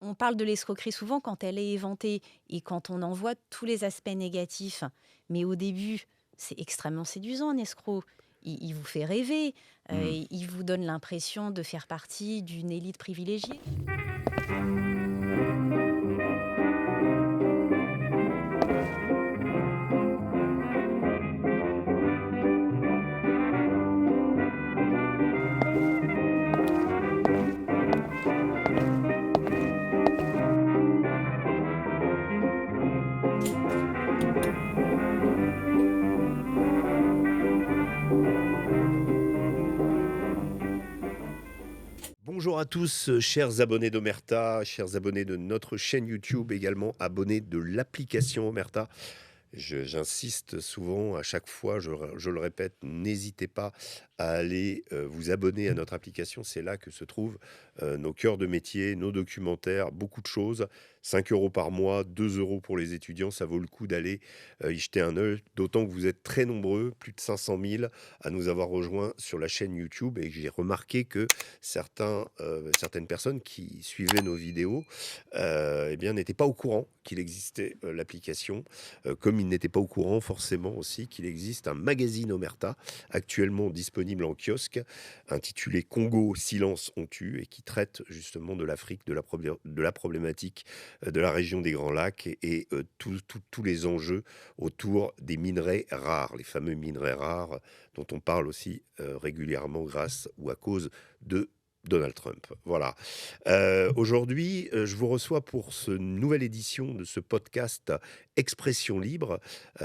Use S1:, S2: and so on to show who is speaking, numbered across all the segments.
S1: on parle de l'escroquerie souvent quand elle est éventée et quand on en voit tous les aspects négatifs. Mais au début, c'est extrêmement séduisant un escroc. Il vous fait rêver,
S2: Mmh.
S1: il vous donne l'impression de faire partie d'une élite privilégiée.
S2: Bonjour à tous, chers abonnés d'Omerta, chers abonnés de notre chaîne YouTube, également abonnés de l'application Omerta. J'insiste souvent, à chaque fois, je le répète, n'hésitez pas à aller vous abonner à notre application. C'est là que se trouvent nos cœurs de métier, nos documentaires, beaucoup de choses. 5 € par mois, 2 € pour les étudiants, ça vaut le coup d'aller y jeter un œil. D'autant que vous êtes très nombreux, plus de 500 000, à nous avoir rejoints sur la chaîne YouTube. Et j'ai remarqué que certaines personnes qui suivaient nos vidéos eh bien, n'étaient pas au courant qu'il existait l'application. Comme ils n'étaient pas au courant forcément aussi qu'il existe un magazine Omerta actuellement disponible en kiosque, intitulé Congo, silence on tue, et qui traite justement de l'Afrique, de la problématique de la région des Grands Lacs et tous les enjeux autour des minerais rares, les fameux minerais rares dont on parle aussi régulièrement grâce ou à cause de Donald Trump. Voilà. Aujourd'hui, je vous reçois pour ce nouvelle édition de ce podcast Expression libre.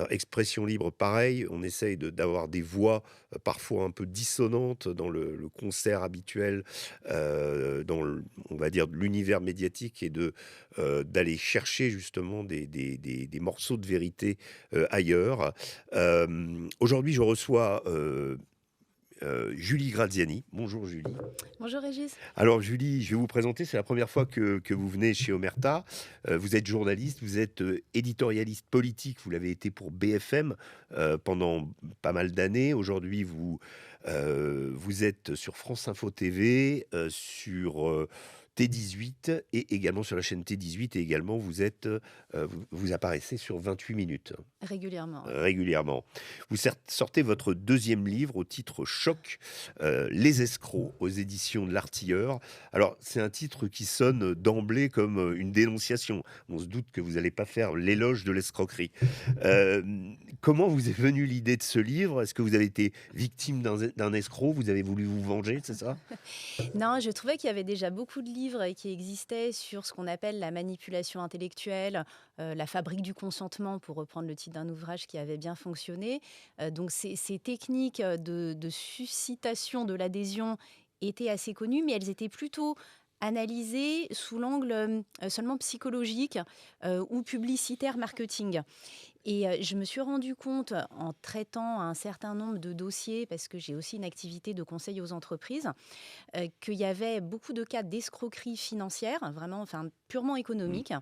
S2: Expression libre, pareil, on essaye d'avoir des voix parfois un peu dissonantes dans le concert habituel, on va dire, de l'univers médiatique, et d'aller chercher justement des morceaux de vérité ailleurs. Aujourd'hui, je reçois Julie Graziani. Bonjour Julie.
S1: Bonjour Régis.
S2: Alors Julie, je vais vous présenter, c'est la première fois que vous venez chez Omerta. Vous êtes journaliste, vous êtes éditorialiste politique, vous l'avez été pour BFM pendant pas mal d'années. Aujourd'hui, vous êtes sur France Info TV, sur T18, et également sur la chaîne T18, et également vous apparaissez sur 28 minutes
S1: Régulièrement, ouais.
S2: régulièrement. Vous sortez votre deuxième livre au titre Choc, Les escrocs, aux éditions de l'Artilleur. Alors, c'est un titre qui sonne d'emblée comme une dénonciation. On se doute que vous n'allez pas faire l'éloge de l'escroquerie. Euh, Comment vous est venue l'idée de ce livre? Est-ce que vous avez été victime d'un escroc? Vous avez voulu vous venger, c'est ça?
S1: Non, je trouvais qu'il y avait déjà beaucoup de livres qui existaient sur ce qu'on appelle la manipulation intellectuelle, la fabrique du consentement, pour reprendre le titre d'un ouvrage qui avait bien fonctionné. Donc ces techniques de suscitation de l'adhésion étaient assez connues, mais elles étaient plutôt analysées sous l'angle seulement psychologique ou publicitaire marketing. Et je me suis rendu compte en traitant un certain nombre de dossiers, parce que j'ai aussi une activité de conseil aux entreprises, qu'il y avait beaucoup de cas d'escroquerie financière, vraiment, enfin, purement
S2: Mm.
S1: économique.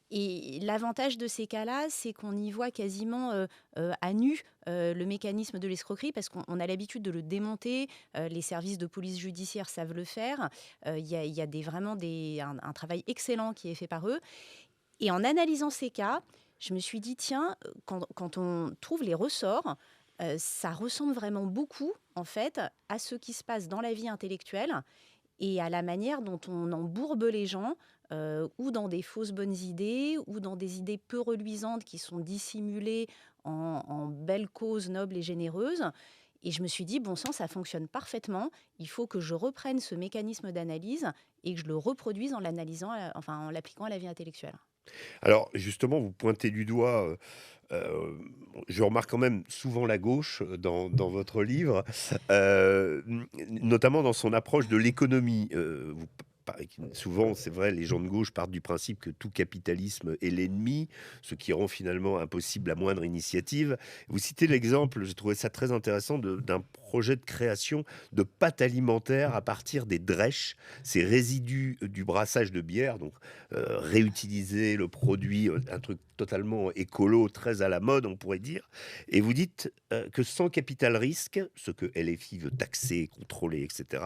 S1: Et l'avantage de ces cas-là, c'est qu'on y voit quasiment à nu le mécanisme de l'escroquerie, parce qu'on a l'habitude de le démonter. Les services de police judiciaire savent le faire. Il y a vraiment un travail excellent qui est fait par eux. Et en analysant ces cas, je me suis dit, tiens, quand on trouve les ressorts, ça ressemble vraiment beaucoup, en fait, à ce qui se passe dans la vie intellectuelle et à la manière dont on embourbe les gens, ou dans des fausses bonnes idées, ou dans des idées peu reluisantes qui sont dissimulées en belles causes nobles et généreuses. Et je me suis dit, bon sang, ça fonctionne parfaitement. Il faut que je reprenne ce mécanisme d'analyse et que je le reproduise en l'analysant, enfin en l'appliquant à la vie intellectuelle.
S2: Alors, justement, vous pointez du doigt, heu, je remarque quand même souvent la gauche dans votre livre, notamment dans son approche de l'économie. Vous souvent, c'est vrai, les gens de gauche partent du principe que tout capitalisme est l'ennemi, ce qui rend finalement impossible la moindre initiative. Vous citez l'exemple, j'ai trouvé ça très intéressant, d'un projet de création de pâtes alimentaires à partir des drèches, ces résidus du brassage de bière, donc réutiliser le produit, un truc totalement écolo, très à la mode, on pourrait dire. Et vous dites que sans capital risque, ce que LFI veut taxer, contrôler, etc.,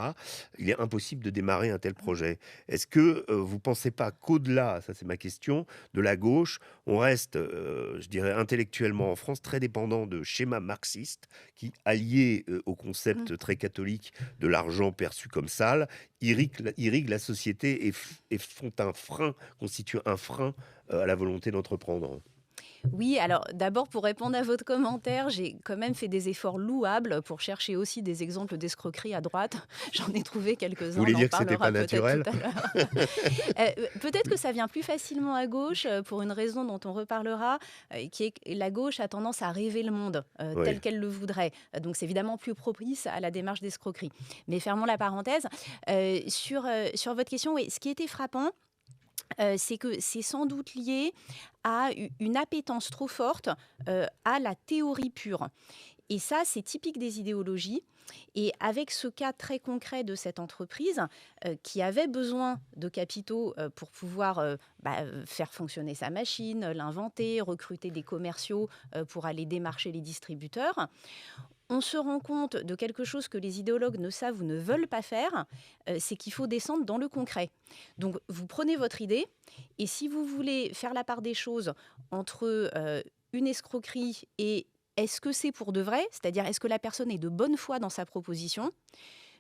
S2: il est impossible de démarrer un tel projet. intérêts. Est-ce que vous ne pensez pas qu'au-delà, ça c'est ma question, de la gauche, on reste, je dirais, intellectuellement en France très dépendant de schémas marxistes qui, alliés au
S1: Mmh.
S2: concept très catholique de l'argent perçu comme sale, irriguent la société et font un frein, constituent un frein à la volonté d'entreprendre.
S1: Oui, alors d'abord pour répondre à votre commentaire, j'ai quand même fait des efforts louables pour chercher aussi des exemples d'escroquerie à droite. J'en ai trouvé
S2: Vous
S1: quelques-uns,
S2: voulez
S1: on en
S2: dire que c'était pas
S1: parlera peut-être tout
S2: naturel?
S1: à l'heure. Peut-être que ça vient plus facilement à gauche, pour une raison dont on reparlera, qui est que la gauche a tendance à rêver le monde, tel
S2: Oui.
S1: qu'elle le voudrait. Donc c'est évidemment plus propice à la démarche d'escroquerie. Mais fermons la parenthèse. Sur votre question, oui, ce qui était frappant, c'est que c'est sans doute lié à une appétence trop forte à la théorie pure. Et ça, c'est typique des idéologies. Et avec ce cas très concret de cette entreprise qui avait besoin de capitaux pour pouvoir faire fonctionner sa machine, l'inventer, recruter des commerciaux pour aller démarcher les distributeurs, on se rend compte de quelque chose que les idéologues ne savent ou ne veulent pas faire, c'est qu'il faut descendre dans le concret. Donc vous prenez votre idée et si vous voulez faire la part des choses entre une escroquerie et est-ce que c'est pour de vrai, c'est-à-dire est-ce que la personne est de bonne foi dans sa proposition,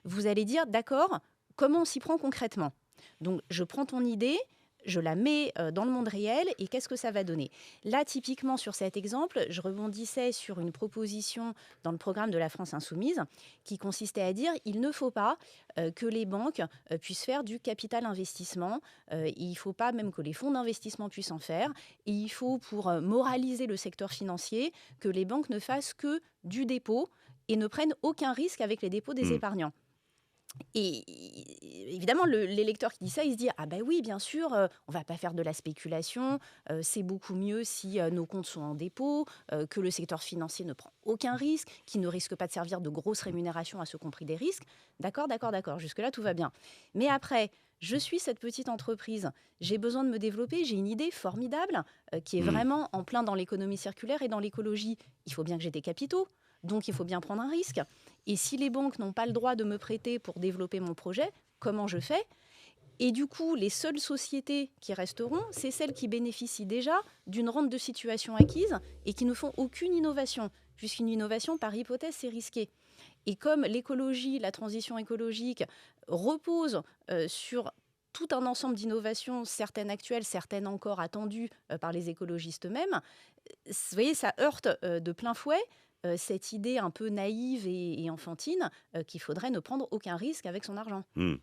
S1: vous allez dire d'accord, comment on s'y prend concrètement. Donc je prends ton idée, je la mets dans le monde réel et qu'est-ce que ça va donner. Là, typiquement, sur cet exemple, je rebondissais sur une proposition dans le programme de la France Insoumise qui consistait à dire il ne faut pas que les banques puissent faire du capital investissement, il ne faut pas même que les fonds d'investissement puissent en faire, et il faut, pour moraliser le secteur financier, que les banques ne fassent que du dépôt et ne prennent aucun risque avec les dépôts des
S2: Hmm.
S1: épargnants. Et évidemment, l'électeur qui dit ça, il se dit ah ben oui, bien sûr, on va pas faire de la spéculation, c'est beaucoup mieux si nos comptes sont en dépôt, que le secteur financier ne prend aucun risque, qui ne risque pas de servir de grosses rémunérations à ceux qui ont pris des risques. D'accord, d'accord, d'accord, jusque-là tout va bien. Mais après, je suis cette petite entreprise, j'ai besoin de me développer, j'ai une idée formidable qui est
S2: Hmm.
S1: vraiment en plein dans l'économie circulaire et dans l'écologie. Il faut bien que j'ai des capitaux, donc il faut bien prendre un risque. Et si les banques n'ont pas le droit de me prêter pour développer mon projet, comment je fais? Et du coup, les seules sociétés qui resteront, c'est celles qui bénéficient déjà d'une rente de situation acquise et qui ne font aucune innovation, puisqu'une innovation, par hypothèse, c'est risqué. Et comme l'écologie, la transition écologique repose sur tout un ensemble d'innovations, certaines actuelles, certaines encore attendues par les écologistes eux-mêmes, vous voyez, ça heurte de plein fouet cette idée un peu naïve et enfantine qu'il faudrait ne prendre aucun risque avec son argent.
S2: Hmm.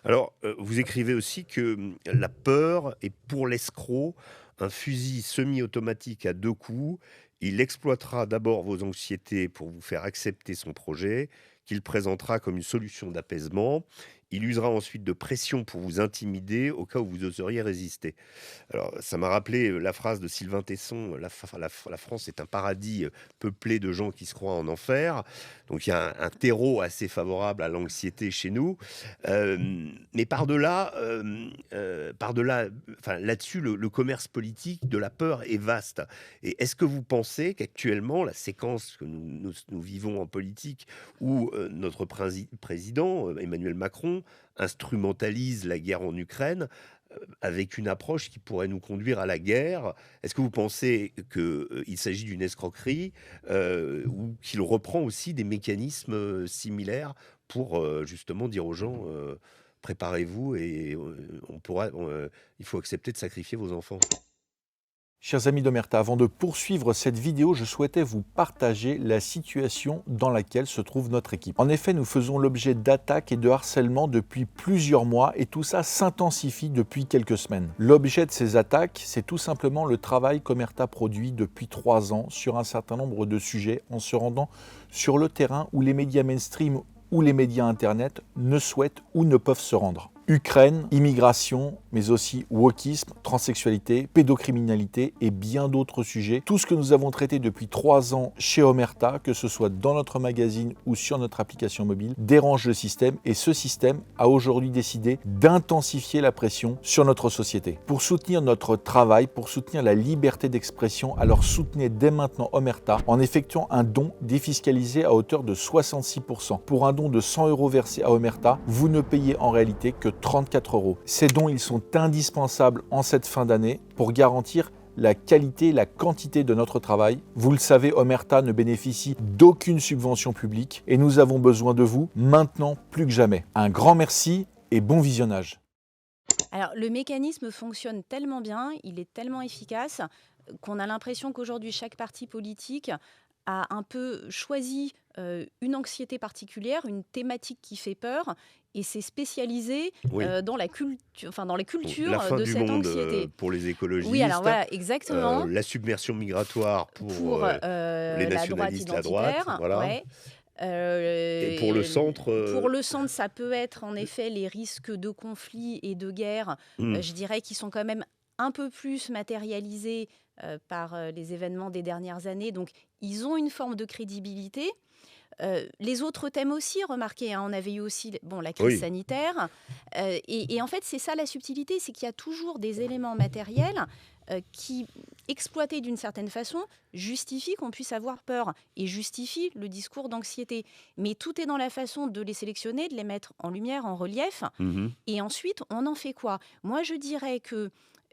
S2: Alors, vous écrivez aussi que la peur est pour l'escroc un fusil semi-automatique à deux coups. Il exploitera d'abord vos anxiétés pour vous faire accepter son projet, qu'il présentera comme une solution d'apaisement. Il usera ensuite de pression pour vous intimider au cas où vous oseriez résister. Alors, ça m'a rappelé la phrase de Sylvain Tesson, la France est un paradis peuplé de gens qui se croient en enfer. Donc, il y a un terreau assez favorable à l'anxiété chez nous. Mais par-delà, enfin, là-dessus, le commerce politique de la peur est vaste. Et est-ce que vous pensez qu'actuellement, la séquence que nous vivons en politique, où notre président, Emmanuel Macron, instrumentalise la guerre en Ukraine, avec une approche qui pourrait nous conduire à la guerre. Est-ce que vous pensez qu'il s'agit d'une escroquerie ou qu'il reprend aussi des mécanismes similaires pour justement dire aux gens préparez-vous et il faut accepter de sacrifier vos enfants.
S3: Chers amis d'Omerta, avant de poursuivre cette vidéo, je souhaitais vous partager la situation dans laquelle se trouve notre équipe. En effet, nous faisons l'objet d'attaques et de harcèlement depuis plusieurs mois et tout ça s'intensifie depuis quelques semaines. L'objet de ces attaques, c'est tout simplement le travail qu'Omerta produit depuis 3 ans sur un certain nombre de sujets en se rendant sur le terrain où les médias mainstream ou les médias internet ne souhaitent ou ne peuvent se rendre. Ukraine, immigration, mais aussi wokisme, transsexualité, pédocriminalité et bien d'autres sujets. Tout ce que nous avons traité depuis 3 ans chez Omerta, que ce soit dans notre magazine ou sur notre application mobile, dérange le système et ce système a aujourd'hui décidé d'intensifier la pression sur notre société. Pour soutenir notre travail, pour soutenir la liberté d'expression, alors soutenez dès maintenant Omerta en effectuant un don défiscalisé à hauteur de 66%. Pour un don de 100 € versé à Omerta, vous ne payez en réalité que 34 €. Ces dons, ils sont indispensables en cette fin d'année pour garantir la qualité et la quantité de notre travail. Vous le savez, Omerta ne bénéficie d'aucune subvention publique et nous avons besoin de vous maintenant plus que jamais. Un grand merci et bon visionnage.
S1: Alors, le mécanisme fonctionne tellement bien, il est tellement efficace qu'on a l'impression qu'aujourd'hui, chaque parti politique a un peu choisi une anxiété particulière, une thématique qui fait peur, et s'est spécialisé
S2: Oui.
S1: dans dans les
S2: La
S1: cultures
S2: fin
S1: de
S2: du
S1: cette
S2: monde
S1: anxiété.
S2: pour les
S1: Oui, alors
S2: écologistes,
S1: voilà, exactement.
S2: la submersion migratoire pour
S1: Pour
S2: les
S1: la droite
S2: nationalistes, la droite,
S1: identitaire,
S2: voilà.
S1: ouais.
S2: Et pour le centre,
S1: Pour le centre, ça peut être en effet les risques de conflits et de guerre,
S2: hmm,
S1: je dirais, qui sont quand même un peu plus matérialisés par les événements des dernières années. Donc, ils ont une forme de crédibilité. Les autres thèmes aussi, remarquez, hein, on avait eu aussi bon, la crise
S2: oui,
S1: sanitaire. Et en fait, c'est ça la subtilité, c'est qu'il y a toujours des éléments matériels qui, exploités d'une certaine façon, justifient qu'on puisse avoir peur et justifient le discours d'anxiété. Mais tout est dans la façon de les sélectionner, de les mettre en lumière, en relief.
S2: mhm,
S1: Et ensuite, on en fait quoi? Moi, je dirais que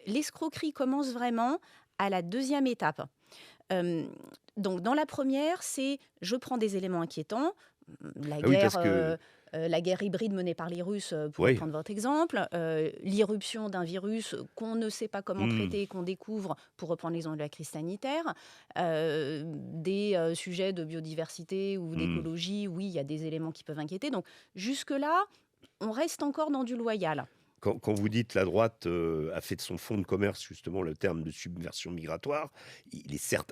S1: l'escroquerie commence vraiment à la deuxième étape. Euh, donc, dans la première, c'est je prends des éléments inquiétants, la
S2: ah oui,
S1: guerre,
S2: parce que,
S1: la guerre hybride menée par les Russes, pour
S2: oui,
S1: reprendre votre exemple, l'irruption d'un virus qu'on ne sait pas comment
S2: hmm,
S1: traiter, qu'on découvre, pour reprendre l'exemple de la crise sanitaire, des sujets de biodiversité ou
S2: hmm.
S1: d'écologie, oui, il y a des éléments qui peuvent inquiéter. Donc, jusque-là, on reste encore dans du loyal.
S2: Quand vous dites la droite a fait de son fonds de commerce justement le terme de submersion migratoire, il est certes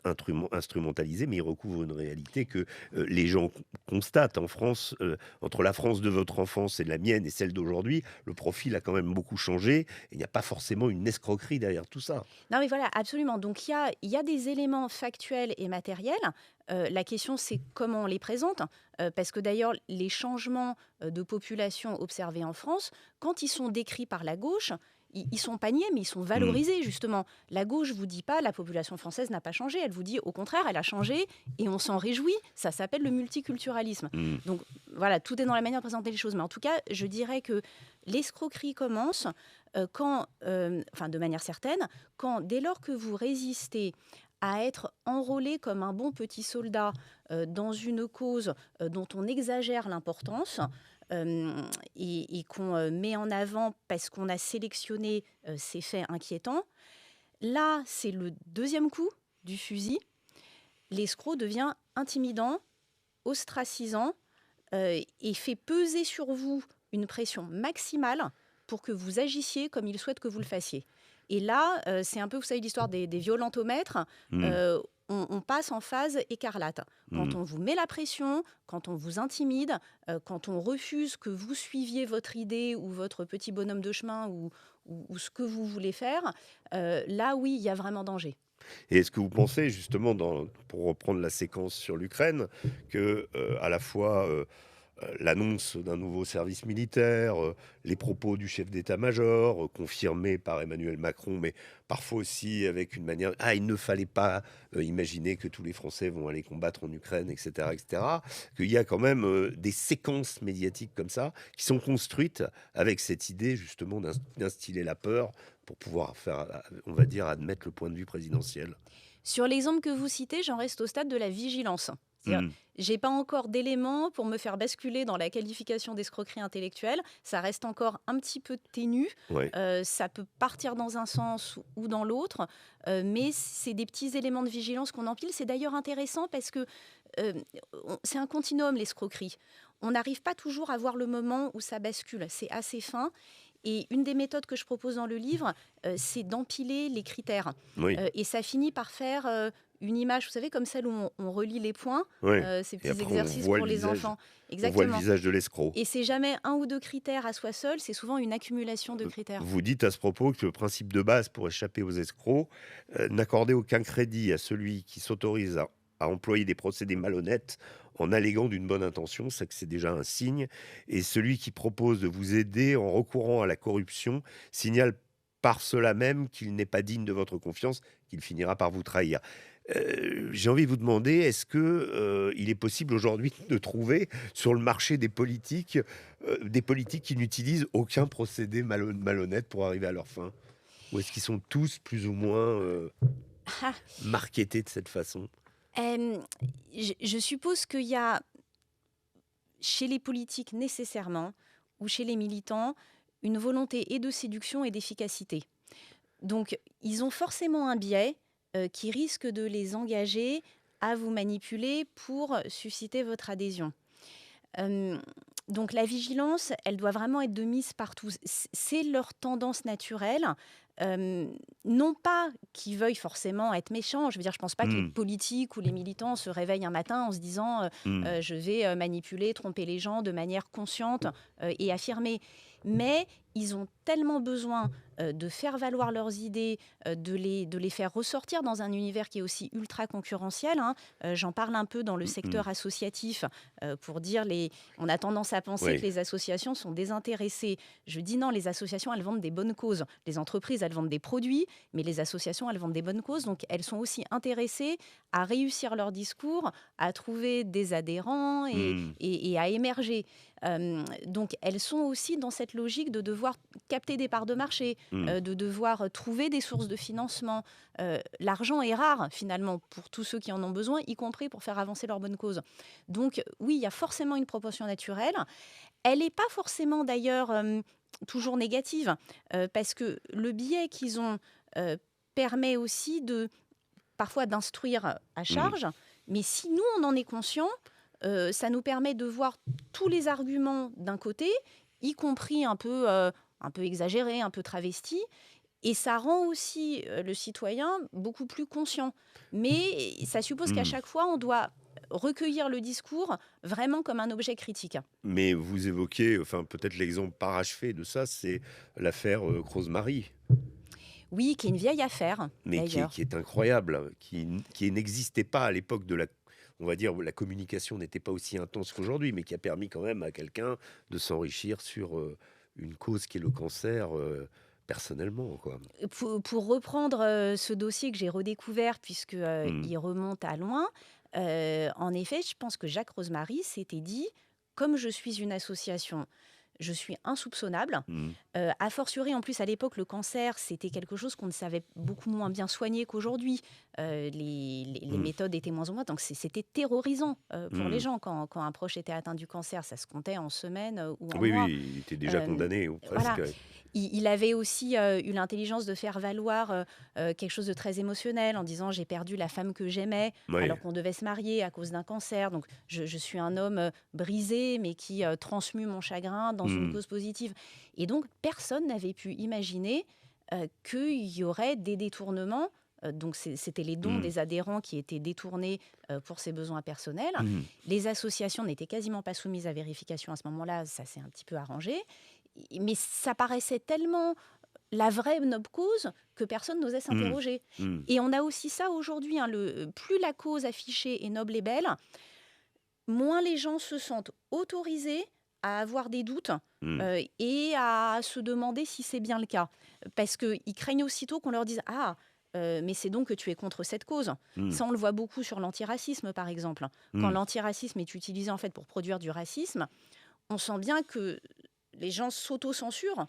S2: instrumentalisé, mais il recouvre une réalité que les gens constatent en France, entre la France de votre enfance et de la mienne et celle d'aujourd'hui, le profil a quand même beaucoup changé et il n'y a pas forcément une escroquerie derrière tout ça.
S1: Non, mais voilà, absolument. Donc, il y a des éléments factuels et matériels. La question, c'est comment on les présente. Parce que d'ailleurs, les changements de population observés en France, quand ils sont décrits par la gauche, ils sont pas niais, mais ils sont
S2: Hmm,
S1: valorisés, justement. La gauche vous dit pas la population française n'a pas changé. Elle vous dit au contraire, elle a changé et on s'en réjouit. Ça s'appelle le multiculturalisme.
S2: hmm.
S1: Donc, voilà, tout est dans la manière de présenter les choses. Mais en tout cas, je dirais que l'escroquerie commence enfin de manière certaine, dès lors que vous résistez à être enrôlé comme un bon petit soldat dans une cause dont on exagère l'importance et qu'on met en avant parce qu'on a sélectionné ces faits inquiétants, là, c'est le deuxième coup du fusil. L'escroc devient intimidant, ostracisant et fait peser sur vous une pression maximale pour que vous agissiez comme il souhaite que vous le fassiez. Et là, c'est un peu, vous savez, l'histoire des violentomètres.
S2: Mmh.
S1: euh, on passe en phase écarlate. Quand
S2: Mmh.
S1: on vous met la pression, quand on vous intimide, quand on refuse que vous suiviez votre idée ou votre petit bonhomme de chemin ou ce que vous voulez faire, là, oui, il y a vraiment danger.
S2: Et est-ce que vous pensez justement pour reprendre la séquence sur l'Ukraine, que, à la fois, l'annonce d'un nouveau service militaire, les propos du chef d'état-major, confirmés par Emmanuel Macron, mais parfois aussi avec une manière: «Ah, il ne fallait pas, imaginer que tous les Français vont aller combattre en Ukraine» et cetera. Qu'il y a quand même, des séquences médiatiques comme ça, qui sont construites avec cette idée justement d'instiller la peur pour pouvoir faire, on va dire, admettre le point de vue présidentiel.
S1: Sur l'exemple que vous citez, j'en reste au stade de la vigilance. C'est-à-dire,
S2: Mmh.
S1: j'ai pas encore d'éléments pour me faire basculer dans la qualification d'escroquerie intellectuelle. Ça reste encore un petit peu ténu.
S2: Ouais.
S1: Ça peut partir dans un sens ou dans l'autre, mais c'est des petits éléments de vigilance qu'on empile. C'est d'ailleurs intéressant parce que euh, c'est un continuum, l'escroquerie. On n'arrive pas toujours à voir le moment où ça bascule. C'est assez fin. Et une des méthodes que je propose dans le livre, c'est d'empiler les critères.
S2: Oui.
S1: Et ça finit par faire une image, vous savez, comme celle où on relie les points,
S2: Oui.
S1: ces
S2: Et
S1: petits
S2: après
S1: exercices pour les enfants.
S2: on voit le
S1: Exactement.
S2: visage de l'escroc.
S1: Et c'est jamais un ou deux critères à soi seul, c'est souvent une accumulation de critères.
S2: Vous dites à ce propos que le principe de base pour échapper aux escrocs, n'accorder aucun crédit à celui qui s'autorise à employer des procédés malhonnêtes en alléguant d'une bonne intention, c'est que c'est déjà un signe. Et celui qui propose de vous aider en recourant à la corruption signale par cela même qu'il n'est pas digne de votre confiance, qu'il finira par vous trahir. J'ai envie de vous demander, est-ce que il est possible aujourd'hui de trouver sur le marché des politiques qui n'utilisent aucun procédé malhonnête pour arriver à leur fin? Ou est-ce qu'ils sont tous plus ou moins
S1: Ah,
S2: marketés de cette façon?
S1: euh, je suppose qu'il y a chez les politiques nécessairement, ou chez les militants, une volonté et de séduction et d'efficacité. Donc, ils ont forcément un biais qui risque de les engager à vous manipuler pour susciter votre adhésion. Euh, donc, la vigilance, elle doit vraiment être de mise partout. C'est leur tendance naturelle. Euh, non pas qu'ils veuillent forcément être méchants. Je veux dire, je ne pense pas que les
S2: Hmm,
S1: politiques ou les militants se réveillent un matin en se disant
S2: hmm,
S1: je vais manipuler, tromper les gens de manière consciente et affirmée. Mais ils ont tellement besoin de faire valoir leurs idées, de les faire ressortir dans un univers qui est aussi ultra concurrentiel. Hein. J'en parle un peu dans le
S2: hmm, hmm.
S1: secteur associatif pour dire on a tendance à penser que
S2: Oui.
S1: les associations sont désintéressées. Je dis non, les associations, elles vendent des bonnes causes. Les entreprises, elles vendent des produits, mais les associations, elles vendent des bonnes causes. Donc, elles sont aussi intéressées à réussir leur discours, à trouver des adhérents
S2: Hmm,
S1: et à émerger. Donc, elles sont aussi dans cette logique de devoir capter des parts de marché,
S2: hmm.
S1: de devoir trouver des sources de financement. L'argent est rare, finalement, pour tous ceux qui en ont besoin, y compris pour faire avancer leur bonne cause. Donc, oui, il y a forcément une proportion naturelle. Elle n'est pas forcément, d'ailleurs, toujours négative, parce que le biais qu'ils ont permet aussi parfois d'instruire à
S2: Mmh.
S1: charge, mais si nous, on en est conscient, ça nous permet de voir tous les arguments d'un côté, y compris un peu exagérés, un peu travestis, et ça rend aussi le citoyen beaucoup plus conscient. Mais ça suppose qu'à
S2: Mmh.
S1: chaque fois, on doit recueillir le discours vraiment comme un objet critique.
S2: Mais vous évoquez, enfin, peut-être l'exemple parachevé de ça, c'est l'affaire, Cruz-Marie,
S1: Oui, qui est une vieille affaire,
S2: mais
S1: d'ailleurs.
S2: qui est incroyable, qui n'existait pas à l'époque de la on va dire, où la communication n'était pas aussi intense qu'aujourd'hui, mais qui a permis quand même à quelqu'un de s'enrichir sur, une cause qui est le cancer, personnellement, quoi.
S1: Pour reprendre ce dossier que j'ai redécouvert, puisque
S2: Mmh.
S1: il remonte à loin, en effet, je pense que Jacques Rosemary s'était dit, comme je suis une association, je suis insoupçonnable.
S2: Mmh.
S1: A fortiori, en plus, à l'époque, le cancer, c'était quelque chose qu'on ne savait beaucoup moins bien soigner qu'aujourd'hui. Les
S2: Mmh.
S1: méthodes étaient moins en moins, donc c'était terrorisant pour les
S2: Mmh.
S1: gens. Quand un proche était atteint du cancer, ça se comptait en semaines ou en
S2: Oui,
S1: mois.
S2: oui, il était déjà
S1: Euh,
S2: condamné ou presque,
S1: voilà.
S2: ouais.
S1: Il avait aussi eu l'intelligence de faire valoir quelque chose de très émotionnel en disant j'ai perdu la femme que j'aimais
S2: Oui.
S1: alors qu'on devait se marier à cause d'un cancer. Donc je suis un homme brisé mais qui transmue mon chagrin dans une
S2: Mmh.
S1: cause positive. Et donc personne n'avait pu imaginer qu'il y aurait des détournements. Donc c'était les dons
S2: Mmh.
S1: des adhérents qui étaient détournés pour ses besoins personnels.
S2: Mmh.
S1: Les associations n'étaient quasiment pas soumises à vérification à ce moment-là, ça s'est un petit peu arrangé. Mais ça paraissait tellement la vraie noble cause que personne n'osait
S2: Mmh.
S1: s'interroger.
S2: Mmh.
S1: Et on a aussi ça aujourd'hui, hein, plus la cause affichée est noble et belle, moins les gens se sentent autorisés à avoir des doutes
S2: Mmh.
S1: et à se demander si c'est bien le cas. Parce qu'ils craignent aussitôt qu'on leur dise « Ah, mais c'est donc que tu es contre cette cause ».
S2: Mmh.
S1: Ça, on le voit beaucoup sur l'antiracisme, par exemple. Quand
S2: Mmh.
S1: l'antiracisme est utilisé en fait pour produire du racisme, on sent bien que les gens s'auto-censurent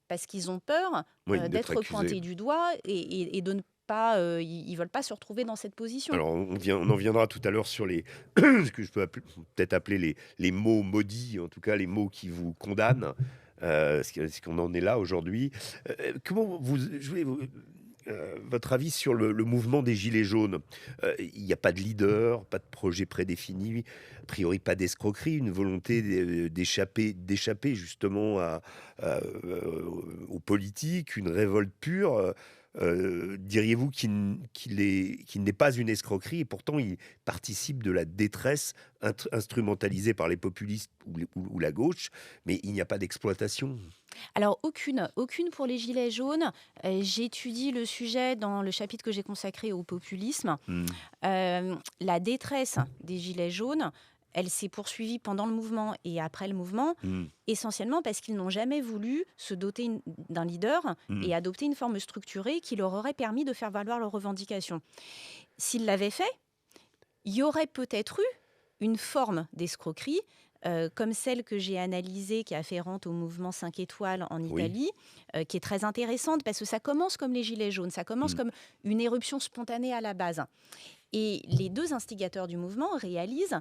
S1: parce qu'ils ont peur
S2: Oui, d'être
S1: d'être
S2: accusé.
S1: pointés du doigt et de ne pas, ils veulent pas se retrouver dans cette position.
S2: Alors, on en viendra tout à l'heure sur les ce que je peux peut-être appeler les mots maudits, en tout cas les mots qui vous condamnent. Est-ce qu'on en est là aujourd'hui? Comment je voulais votre avis sur le mouvement des Gilets jaunes. Il n'y a pas de leader, pas de projet prédéfini, a priori pas d'escroquerie, une volonté d'échapper justement aux politiques, une révolte pure. Diriez-vous qu'il n'est pas une escroquerie et pourtant il participe de la détresse instrumentalisée par les populistes ou la gauche, mais il n'y a pas d'exploitation?
S1: Alors aucune pour les gilets jaunes. J'étudie le sujet dans le chapitre que j'ai consacré au populisme.
S2: Hmm.
S1: La détresse des gilets jaunes, elle s'est poursuivie pendant le mouvement et après le mouvement,
S2: Mmh.
S1: essentiellement parce qu'ils n'ont jamais voulu se doter d'un leader
S2: Mmh.
S1: et adopter une forme structurée qui leur aurait permis de faire valoir leurs revendications. S'ils l'avaient fait, il y aurait peut-être eu une forme d'escroquerie, comme celle que j'ai analysée, qui est afférente au mouvement 5 étoiles en
S2: Oui.
S1: Italie, qui est très intéressante parce que ça commence comme les Gilets jaunes, ça commence
S2: Mmh.
S1: comme une éruption spontanée à la base. Et les deux instigateurs du mouvement réalisent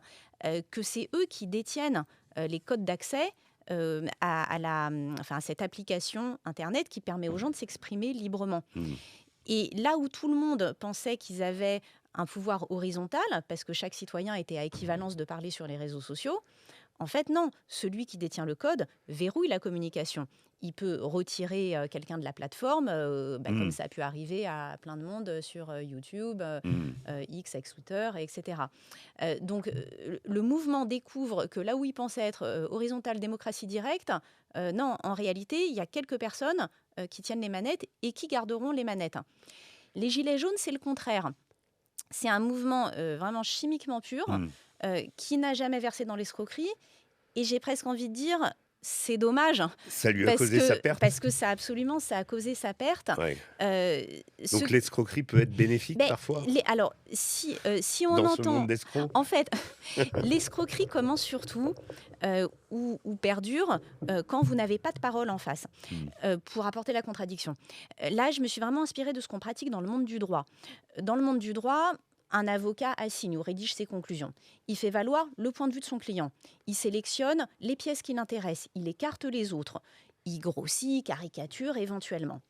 S1: que c'est eux qui détiennent les codes d'accès à cette application Internet qui permet aux gens de s'exprimer librement.
S2: Mmh.
S1: Et là où tout le monde pensait qu'ils avaient un pouvoir horizontal, parce que chaque citoyen était à équivalence de parler sur les réseaux sociaux, en fait, non. Celui qui détient le code verrouille la communication. Il peut retirer quelqu'un de la plateforme, comme
S2: Mmh.
S1: ça a pu arriver à plein de monde sur YouTube,
S2: Mmh.
S1: X, ex-Twitter, etc. Donc, le mouvement découvre que là où il pensait être horizontal, démocratie directe, non, en réalité, il y a quelques personnes qui tiennent les manettes et qui garderont les manettes. Les Gilets jaunes, c'est le contraire. C'est un mouvement vraiment chimiquement pur,
S2: Mmh.
S1: qui n'a jamais versé dans l'escroquerie. Et j'ai presque envie de dire, c'est dommage,
S2: Ça lui a causé sa perte.
S1: parce que ça a causé sa perte.
S2: Ouais.
S1: Euh,
S2: Donc
S1: ce-
S2: l'escroquerie peut être bénéfique
S1: ben,
S2: parfois
S1: alors, si on
S2: dans ce
S1: entend...
S2: monde d'escrocs.
S1: En fait, l'escroquerie commence surtout ou perdure quand vous n'avez pas de parole en face
S2: Mmh.
S1: pour apporter la contradiction. Là, je me suis vraiment inspirée de ce qu'on pratique dans le monde du droit. Dans le monde du droit, un avocat assigne ou rédige ses conclusions. Il fait valoir le point de vue de son client. Il sélectionne les pièces qui l'intéressent. Il écarte les autres. Il grossit, caricature éventuellement.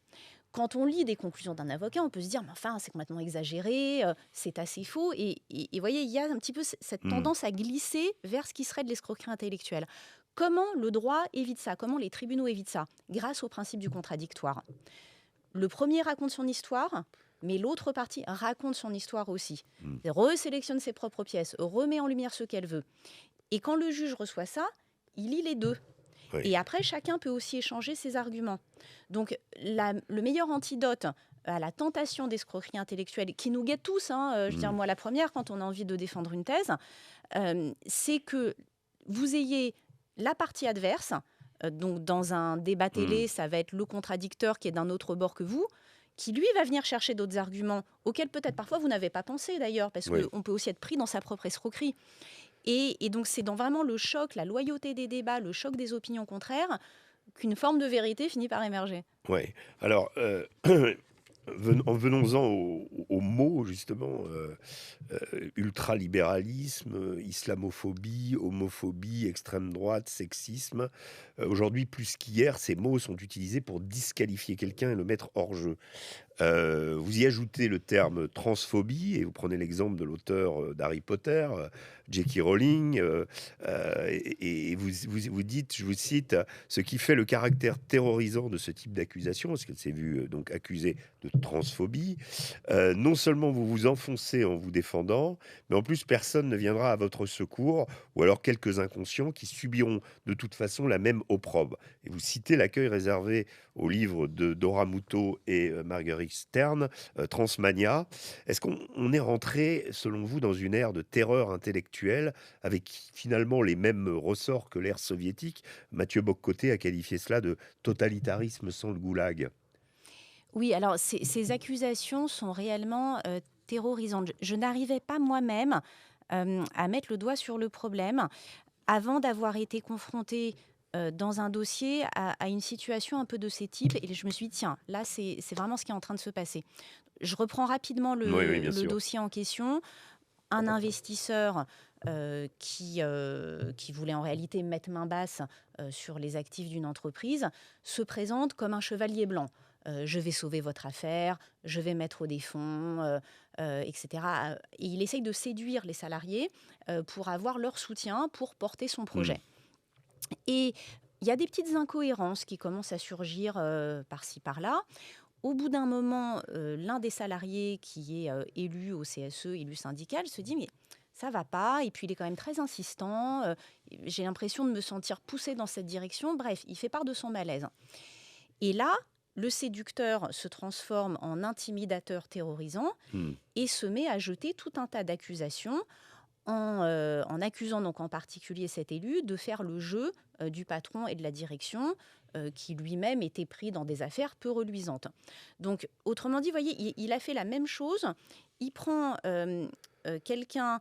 S1: Quand on lit des conclusions d'un avocat, on peut se dire, mais enfin, c'est complètement exagéré, c'est assez faux. Et vous voyez, il y a un petit peu cette
S2: Mmh.
S1: tendance à glisser vers ce qui serait de l'escroquerie intellectuelle. Comment le droit évite ça? Comment les tribunaux évitent ça? Grâce au principe du contradictoire. Le premier raconte son histoire, mais l'autre partie raconte son histoire aussi.
S2: Mmh.
S1: Resélectionne ses propres pièces, remet en lumière ce qu'elle veut. Et quand le juge reçoit ça, il lit les deux.
S2: Oui.
S1: Et après, chacun peut aussi échanger ses arguments. Donc, le meilleur antidote à la tentation d'escroquerie intellectuelle, qui nous guette tous, je veux dire, moi la première, quand on a envie de défendre une thèse, c'est que vous ayez la partie adverse. Donc, dans un débat télé, ça va être le contradicteur qui est d'un autre bord que vous, qui lui va venir chercher d'autres arguments auxquels peut-être parfois vous n'avez pas pensé d'ailleurs, parce
S2: Oui.
S1: qu'on peut aussi être pris dans sa propre escroquerie. Et donc c'est dans vraiment le choc, la loyauté des débats, le choc des opinions contraires, qu'une forme de vérité finit par émerger.
S2: Ouais. Alors, venons-en au mot, justement, ultralibéralisme, islamophobie, homophobie, extrême droite, sexisme. Aujourd'hui, plus qu'hier, ces mots sont utilisés pour disqualifier quelqu'un et le mettre hors jeu. Vous y ajoutez le terme transphobie, et vous prenez l'exemple de l'auteur d'Harry Potter, J.K. Rowling, et vous dites, je vous cite, ce qui fait le caractère terrorisant de ce type d'accusation, parce qu'elle s'est vue donc accusée de transphobie, non seulement vous vous enfoncez en vous défendant, mais en plus personne ne viendra à votre secours, ou alors quelques inconscients qui subiront de toute façon la même opprobre. Et vous citez l'accueil réservé au livre de Dora Muto et Marguerite Stern, Transmania. Est-ce qu'on est rentré, selon vous, dans une ère de terreur intellectuelle avec finalement les mêmes ressorts que l'ère soviétique? Mathieu Bock-Côté a qualifié cela de totalitarisme sans le goulag.
S1: Oui, alors ces accusations sont réellement terrorisantes. Je n'arrivais pas moi-même à mettre le doigt sur le problème avant d'avoir été confrontée dans un dossier à une situation un peu de ces types. Et je me suis dit, tiens, là, c'est vraiment ce qui est en train de se passer. Je reprends rapidement
S2: Oui, oui, bien
S1: le
S2: sûr.
S1: dossier en question. Un investisseur qui voulait en réalité mettre main basse sur les actifs d'une entreprise se présente comme un chevalier blanc. Je vais sauver votre affaire, je vais mettre des fonds, etc. Et il essaye de séduire les salariés pour avoir leur soutien pour porter son projet. Et il y a des petites incohérences qui commencent à surgir par-ci, par-là. Au bout d'un moment, l'un des salariés qui est élu au CSE, élu syndical, se dit « mais ça va pas ». Et puis, il est quand même très insistant. J'ai l'impression de me sentir poussé dans cette direction. Bref, il fait part de son malaise. Et là, le séducteur se transforme en intimidateur terrorisant et se met à jeter tout un tas d'accusations en accusant donc en particulier cet élu de faire le jeu du patron et de la direction, qui lui-même était pris dans des affaires peu reluisantes. Donc, autrement dit, vous voyez, il a fait la même chose. Il prend quelqu'un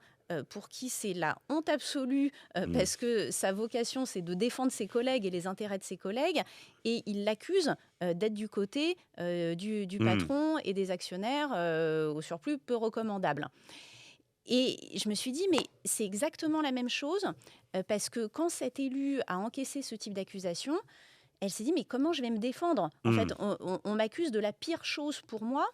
S1: pour qui c'est la honte absolue, parce que sa vocation, c'est de défendre ses collègues et les intérêts de ses collègues, et il l'accuse d'être du côté du patron et des actionnaires, au surplus peu recommandables. Et je me suis dit, mais c'est exactement la même chose, parce que quand cet élu a encaissé ce type d'accusation, elle s'est dit, mais comment je vais me défendre? En fait, on m'accuse de la pire chose pour moi,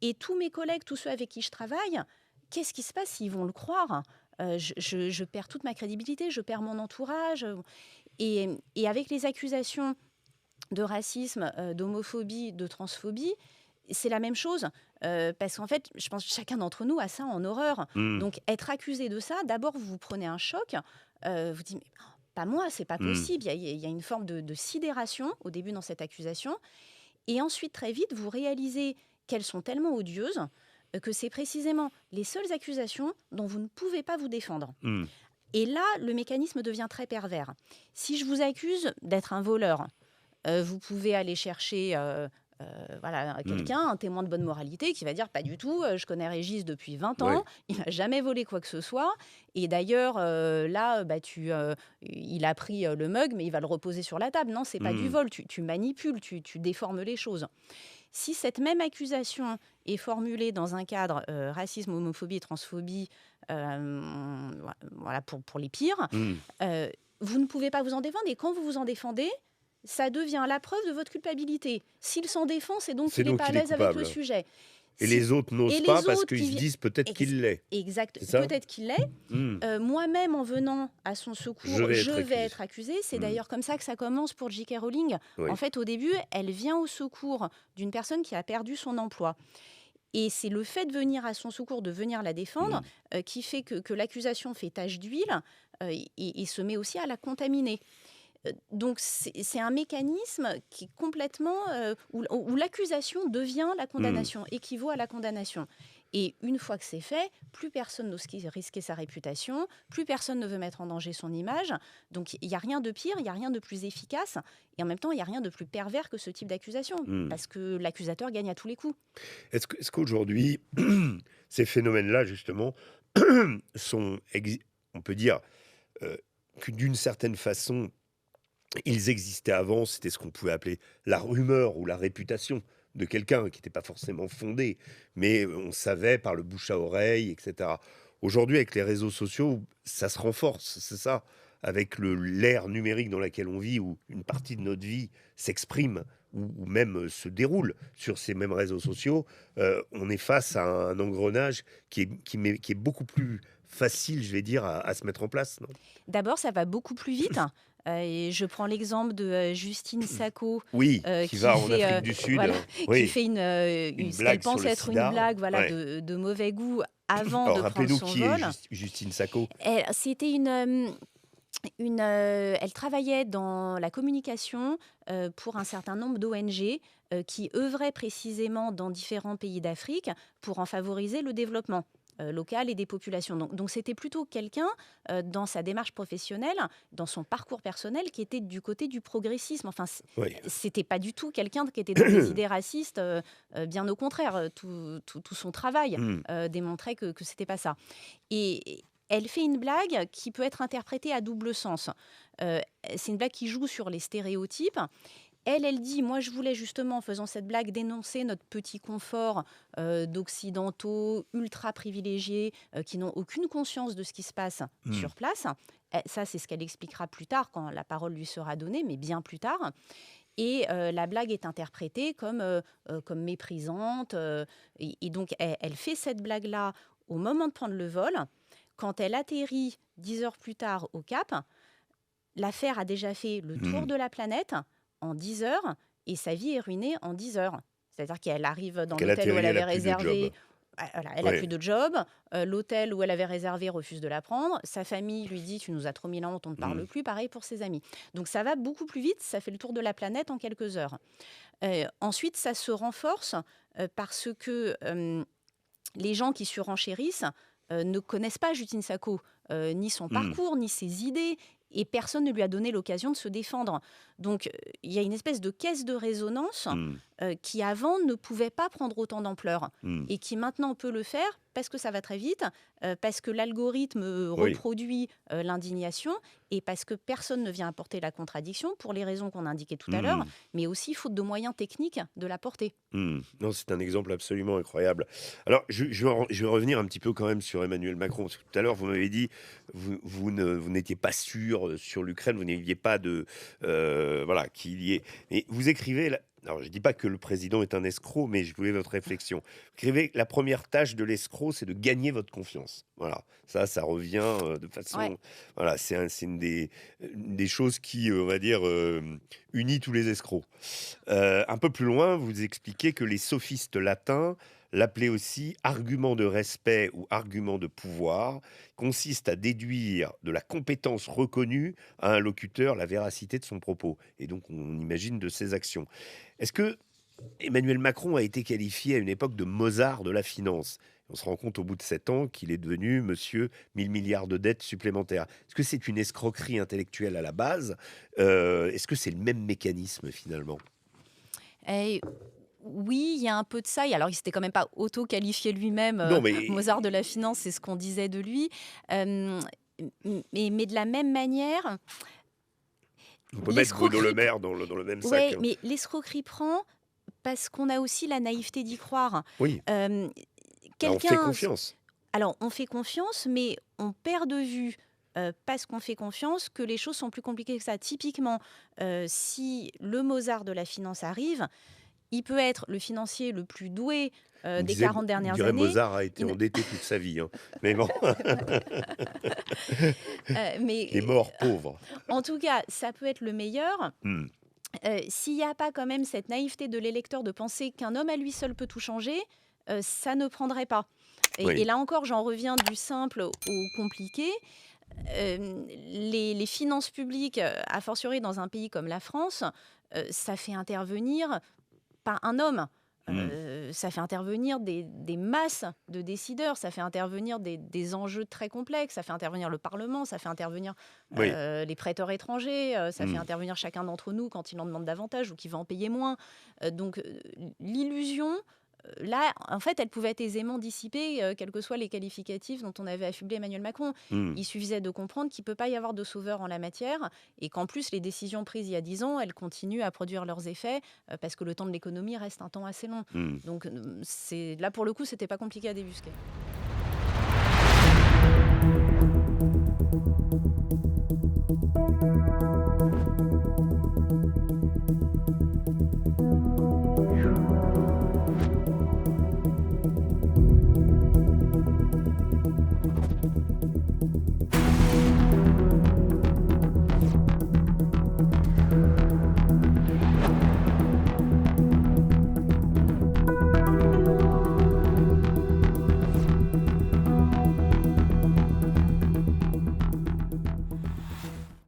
S1: et tous mes collègues, tous ceux avec qui je travaille, qu'est-ce qui se passe s'ils vont le croire? Je perds toute ma crédibilité, je perds mon entourage. Et avec les accusations de racisme, d'homophobie, de transphobie, c'est la même chose. Parce qu'en fait, je pense que chacun d'entre nous a ça en horreur. Donc, être accusé de ça, d'abord, vous vous prenez un choc. Vous dites, mais pas moi, c'est pas possible. Il y a une forme de sidération au début dans cette accusation. Et ensuite, très vite, vous réalisez qu'elles sont tellement odieuses que c'est précisément les seules accusations dont vous ne pouvez pas vous défendre. Et là, le mécanisme devient très pervers. Si je vous accuse d'être un voleur, vous pouvez aller chercher quelqu'un, un témoin de bonne moralité, qui va dire pas du tout, je connais Régis depuis 20 ans, il n'a jamais volé quoi que ce soit. Et d'ailleurs, là, il a pris le mug, mais il va le reposer sur la table. Non, c'est pas du vol, tu manipules, tu déformes les choses. Si cette même accusation est formulée dans un cadre racisme, homophobie et transphobie, pour les pires, vous ne pouvez pas vous en défendre. Et quand vous vous en défendez, ça devient la preuve de votre culpabilité. S'il s'en défend, c'est donc qu'il n'est pas à l'aise avec le sujet.
S2: Et les autres n'osent pas parce qu'ils se disent peut-être qu'il l'est.
S1: Exact, peut-être qu'il l'est. Moi-même, en venant à son secours, je vais être accusée. C'est d'ailleurs comme ça que ça commence pour J.K. Rowling. En fait, au début, elle vient au secours d'une personne qui a perdu son emploi. Et c'est le fait de venir à son secours, de venir la défendre, qui fait que l'accusation fait tache d'huile et se met aussi à la contaminer. Donc, c'est un mécanisme qui est complètement... où l'accusation devient la condamnation, équivaut à la condamnation. Et une fois que c'est fait, plus personne n'ose risquer sa réputation, plus personne ne veut mettre en danger son image. Donc, il n'y a rien de pire, il n'y a rien de plus efficace. Et en même temps, il n'y a rien de plus pervers que ce type d'accusation, parce que l'accusateur gagne à tous les coups.
S2: Est-ce qu'aujourd'hui, ces phénomènes-là, justement, sont, on peut dire, que d'une certaine façon, ils existaient avant, c'était ce qu'on pouvait appeler la rumeur ou la réputation de quelqu'un qui n'était pas forcément fondée, mais on savait par le bouche à oreille, etc. Aujourd'hui, avec les réseaux sociaux, ça se renforce, c'est ça. Avec l'ère numérique dans laquelle on vit, où une partie de notre vie s'exprime ou même se déroule sur ces mêmes réseaux sociaux, on est face à un engrenage qui est beaucoup plus facile, je vais dire, à se mettre en place.
S1: D'abord, ça va beaucoup plus vite. Et je prends l'exemple de Justine Sacco,
S2: qui va en Afrique du Sud,
S1: qui fait ce qu'elle pense être une blague de mauvais goût avant de prendre son vol.
S2: Rappelez-nous qui est Justine Sacco.
S1: C'était elle travaillait dans la communication pour un certain nombre d'ONG qui œuvraient précisément dans différents pays d'Afrique pour en favoriser le développement local et des populations. Donc c'était plutôt quelqu'un dans sa démarche professionnelle, dans son parcours personnel, qui était du côté du progressisme. Enfin, c'était pas du tout quelqu'un qui était dans des idées racistes, bien au contraire. Tout son travail démontrait que c'était pas ça. Et elle fait une blague qui peut être interprétée à double sens. C'est une blague qui joue sur les stéréotypes. Elle dit, moi je voulais justement, en faisant cette blague, dénoncer notre petit confort d'occidentaux ultra privilégiés qui n'ont aucune conscience de ce qui se passe sur place. Ça, c'est ce qu'elle expliquera plus tard, quand la parole lui sera donnée, mais bien plus tard. Et la blague est interprétée comme méprisante. Et donc, elle fait cette blague-là au moment de prendre le vol. Quand elle atterrit 10 heures plus tard au Cap, l'affaire a déjà fait le tour de la planète en 10 heures, et sa vie est ruinée en 10 heures. C'est-à-dire qu'elle arrive dans l'hôtel où elle avait réservé. Elle n'a plus de job. L'hôtel où elle avait réservé refuse de la prendre. Sa famille lui dit, tu nous as trop mis la honte, on ne parle plus. Pareil pour ses amis. Donc ça va beaucoup plus vite, ça fait le tour de la planète en quelques heures. Ensuite, ça se renforce parce que les gens qui surenchérissent ne connaissent pas Judine Sacco, ni son parcours, ni ses idées, et personne ne lui a donné l'occasion de se défendre. Donc, il y a une espèce de caisse de résonance
S2: Mmh.
S1: qui, avant, ne pouvait pas prendre autant d'ampleur
S2: Mmh.
S1: et qui, maintenant, peut le faire parce que ça va très vite, parce que l'algorithme
S2: Oui.
S1: reproduit l'indignation et parce que personne ne vient apporter la contradiction pour les raisons qu'on indiquait tout à l'heure,
S2: Mmh.
S1: mais aussi faute de moyens techniques de la porter.
S2: Mmh. Non, c'est un exemple absolument incroyable. Alors, je vais revenir un petit peu quand même sur Emmanuel Macron. Parce que tout à l'heure, vous m'avez dit, vous n'étiez pas sûr sur l'Ukraine, vous n'aviez pas de, voilà, qu'il y ait. Mais vous écrivez, alors je ne dis pas que le président est un escroc, mais je voulais votre réflexion. Vous écrivez, la première tâche de l'escroc, c'est de gagner votre confiance. Voilà, ça revient de façon,
S1: Ouais.
S2: voilà, c'est une des choses qui, on va dire, unit tous les escrocs. Un peu plus loin, vous expliquez que les sophistes latins l'appelaient aussi argument de respect ou argument de pouvoir, consiste à déduire de la compétence reconnue à un locuteur la véracité de son propos, et donc on imagine de ses actions. Est-ce que Emmanuel Macron a été qualifié à une époque de Mozart de la finance? On se rend compte au bout de 7 ans qu'il est devenu monsieur 1000 milliards de dettes supplémentaires. Est-ce que c'est une escroquerie intellectuelle à la base? Est-ce que c'est le même mécanisme finalement?
S1: Et oui, il y a un peu de ça. Et alors, il s'était quand même pas auto-qualifié lui-même
S2: Non, mais
S1: Mozart de la finance, c'est ce qu'on disait de lui. Euh, mais de la même manière,
S2: on peut mettre Bruno Le
S1: l'escroquerie.
S2: Maire dans le même sac,
S1: Ouais,
S2: hein.
S1: mais l'escroquerie prend parce qu'on a aussi la naïveté d'y croire.
S2: Oui,
S1: Euh,
S2: bah, on fait
S1: quelqu'un,
S2: confiance.
S1: alors on fait confiance, mais on perd de vue. Parce qu'on fait confiance, que les choses sont plus compliquées que ça. Typiquement, si le Mozart de la finance arrive, il peut être le financier le plus doué des 40
S2: On
S1: dernières
S2: dirait
S1: années.
S2: Mozart a été
S1: Il ne-
S2: endetté toute sa vie, hein. Mais bon,
S1: mais
S2: il est mort pauvre.
S1: en tout cas, ça peut être le meilleur.
S2: Hmm.
S1: S'il n'y a pas quand même cette naïveté de l'électeur de penser qu'un homme à lui seul peut tout changer, ça ne prendrait pas. Et
S2: Oui,
S1: là encore, j'en reviens du simple au compliqué. Les finances publiques, a fortiori dans un pays comme la France, ça fait intervenir pas un homme.
S2: hmm.
S1: Ça fait intervenir des masses de décideurs, ça fait intervenir des enjeux très complexes, ça fait intervenir le Parlement, ça fait intervenir
S2: Oui.
S1: les prêteurs étrangers, ça fait
S2: Hmm.
S1: intervenir chacun d'entre nous quand il en demande davantage ou qu'il va en payer moins. Donc l'illusion, là, en fait, elle pouvait être aisément dissipée, quels que soient les qualificatifs dont on avait affublé Emmanuel Macron.
S2: Hmm.
S1: Il suffisait de comprendre qu'il ne peut pas y avoir de sauveur en la matière et qu'en plus, les décisions prises il y a 10 ans, elles continuent à produire leurs effets parce que le temps de l'économie reste un temps assez long.
S2: Hmm.
S1: Donc, là, pour le coup, c'était pas compliqué à débusquer.